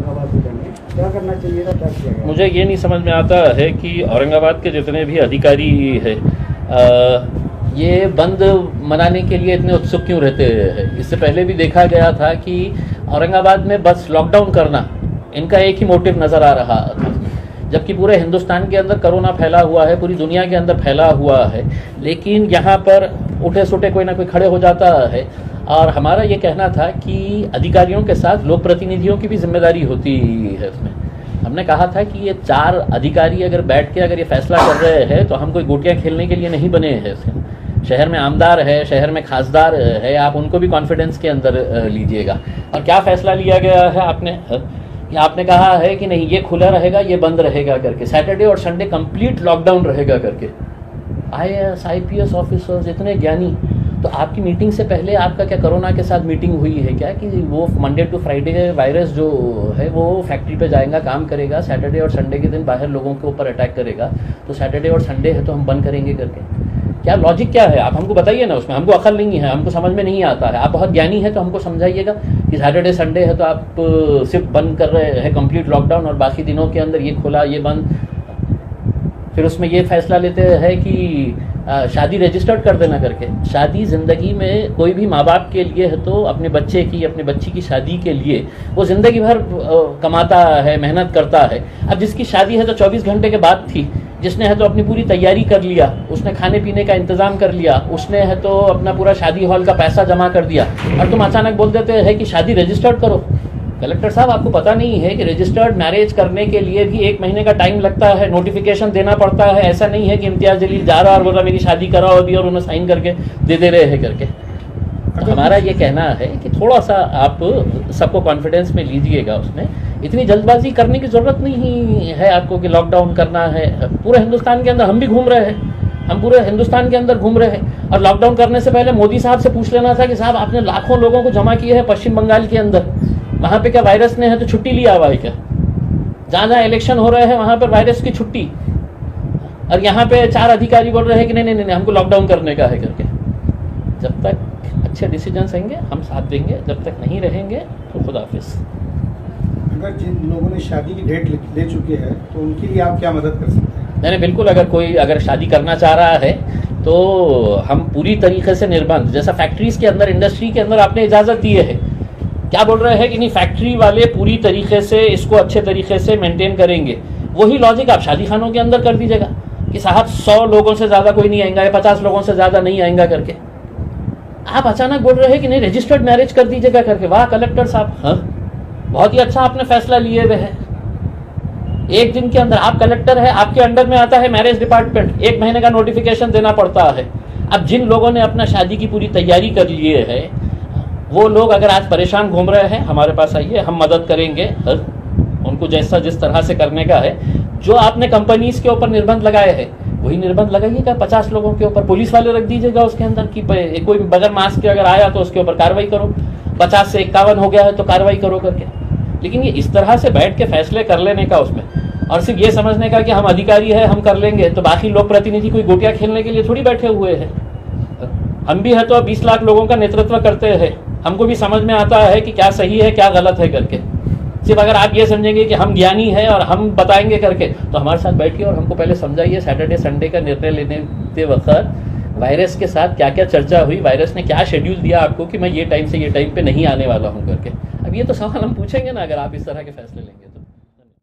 औरंगाबाद जिले में क्या करना चाहिए था, क्या किया गया? मुझे ये नहीं समझ में आता है कि औरंगाबाद के जितने भी अधिकारी है ये बंद मनाने के लिए इतने उत्सुक क्यों रहते हैं। इससे पहले भी देखा गया था कि औरंगाबाद में बस लॉकडाउन करना इनका एक ही मोटिव नज़र आ रहा था, जबकि पूरे हिंदुस्तान के अंदर कोरोना फैला हुआ है, पूरी दुनिया के अंदर फैला हुआ है, लेकिन यहाँ पर उठे सुटे कोई ना कोई खड़े हो जाता है। और हमारा ये कहना था कि अधिकारियों के साथ लोक प्रतिनिधियों की भी जिम्मेदारी होती है उसमें। हमने कहा था कि ये 4 अधिकारी अगर बैठ के अगर ये फैसला कर रहे हैं तो हम कोई गोटियाँ खेलने के लिए नहीं बने हैं। उसमें शहर में आमदार है, शहर में खासदार है, आप उनको भी कॉन्फिडेंस के अंदर लीजिएगा। और क्या फ़ैसला लिया गया है आपने कहा है कि नहीं ये खुला रहेगा, ये बंद रहेगा करके, सैटरडे और संडे कंप्लीट लॉकडाउन रहेगा करके। IAS IPS ऑफिसर्स इतने ज्ञानी, तो आपकी मीटिंग से पहले आपका क्या कोरोना के साथ मीटिंग हुई है क्या कि वो मंडे टू फ्राइडे वायरस जो है वो फैक्ट्री पे जाएगा, काम करेगा, सैटरडे और संडे के दिन बाहर लोगों के ऊपर अटैक करेगा, तो सैटरडे और संडे है तो हम बंद करेंगे करके? क्या लॉजिक क्या है? आप हमको बताइए ना, उसमें हमको अकल नहीं है, हमको समझ में नहीं आता है। आप बहुत ज्ञानी है तो हमको समझाइएगा कि सैटरडे संडे है तो आप सिर्फ बंद कर रहे हैं कंप्लीट लॉकडाउन, और बाकी दिनों के अंदर ये खुला ये बंद। फिर उसमें ये फैसला लेते हैं कि शादी रजिस्टर्ड कर देना करके। शादी ज़िंदगी में कोई भी माँ बाप के लिए है तो अपने बच्चे की, अपने बच्ची की शादी के लिए वो ज़िंदगी भर कमाता है, मेहनत करता है। अब जिसकी शादी है तो 24 घंटे के बाद थी, जिसने है तो अपनी पूरी तैयारी कर लिया, उसने खाने पीने का इंतज़ाम कर लिया, उसने है तो अपना पूरा शादी हॉल का पैसा जमा कर दिया, और तुम अचानक बोल देते हैं कि शादी रजिस्टर्ड करो। कलेक्टर साहब, आपको पता नहीं है कि रजिस्टर्ड मैरिज करने के लिए भी 1 महीने का टाइम लगता है, नोटिफिकेशन देना पड़ता है। ऐसा नहीं है कि इम्तियाज़ जलील जा रहा और बोल रहा मेरी शादी कराओ अभी और उन्हें साइन करके दे रहे हैं करके। तो हमारा ये कहना है कि थोड़ा सा आप सबको कॉन्फिडेंस में लीजिएगा। उसमें इतनी जल्दबाजी करने की ज़रूरत नहीं है आपको कि लॉकडाउन करना है। पूरे हिंदुस्तान के अंदर हम भी घूम रहे हैं, हम पूरे हिंदुस्तान के अंदर घूम रहे हैं। और लॉकडाउन करने से पहले मोदी साहब से पूछ लेना था कि साहब आपने लाखों लोगों को जमा किए हैं पश्चिम बंगाल के अंदर, वहाँ पे क्या वायरस ने है तो छुट्टी लिया हुआ है क्या? जहाँ जहाँ इलेक्शन हो रहे हैं वहाँ पर वायरस की छुट्टी, और यहाँ पे 4 अधिकारी बोल रहे हैं कि नहीं हमको लॉकडाउन करने का है करके। जब तक अच्छे डिसीजंस आएंगे हम साथ देंगे, जब तक नहीं रहेंगे तो खुदा हाफिज़। अगर जिन लोगों ने शादी की डेट ले चुके हैं तो उनके लिए आप क्या मदद कर सकते हैं? नहीं बिल्कुल, अगर कोई शादी करना चाह रहा है तो हम पूरी तरीके से निर्बंध, जैसा फैक्ट्रीज़ के अंदर, इंडस्ट्री के अंदर आपने इजाज़त दी है, क्या बोल रहे हैं कि नहीं फैक्ट्री वाले पूरी तरीके से इसको अच्छे तरीके से मेंटेन करेंगे। वही लॉजिक आप शादी खानों के अंदर कर दीजिएगा कि साहब 100 लोगों से ज़्यादा कोई नहीं आएगा या 50 लोगों से ज़्यादा नहीं आएगा करके। आप अचानक बोल रहे हैं कि नहीं रजिस्टर्ड मैरिज कर दीजिएगा करके। वाह कलेक्टर साहब, हाँ बहुत ही अच्छा आपने फैसला लिए हुए है। 1 दिन के अंदर आप कलेक्टर है, आपके अंडर में आता है मैरिज डिपार्टमेंट, 1 महीने का नोटिफिकेशन देना पड़ता है। अब जिन लोगों ने अपना शादी की पूरी तैयारी कर लिए है वो लोग अगर आज परेशान घूम रहे हैं, हमारे पास आइए, हम मदद करेंगे उनको जिस तरह से करने का है। जो आपने कंपनीज के ऊपर निर्बंध लगाए हैं वही निर्बंध लगाइएगा 50 लोगों के ऊपर। पुलिस वाले रख दीजिएगा उसके अंदर कि कोई बगैर मास्क के अगर आया तो उसके ऊपर कार्रवाई करो, 50 से 51 हो गया है तो कार्रवाई करो करके। लेकिन ये इस तरह से बैठ के फैसले कर लेने का उसमें, और सिर्फ ये समझने का कि हम अधिकारी है हम कर लेंगे, तो बाकी लोक प्रतिनिधि कोई गोटियाँ खेलने के लिए थोड़ी बैठे हुए हैं। हम भी है तो 20 लाख लोगों का नेतृत्व करते हैं, हमको भी समझ में आता है कि क्या सही है क्या गलत है करके। सिर्फ अगर आप ये समझेंगे कि हम ज्ञानी हैं और हम बताएंगे करके, तो हमारे साथ बैठिए और हमको पहले समझाइए सैटरडे संडे का निर्णय लेने वक्त वायरस के साथ क्या क्या चर्चा हुई, वायरस ने क्या शेड्यूल दिया आपको कि मैं ये टाइम से ये टाइम पे नहीं आने वाला हूँ करके। अब ये तो सवाल हम पूछेंगे ना अगर आप इस तरह के फैसले लेंगे।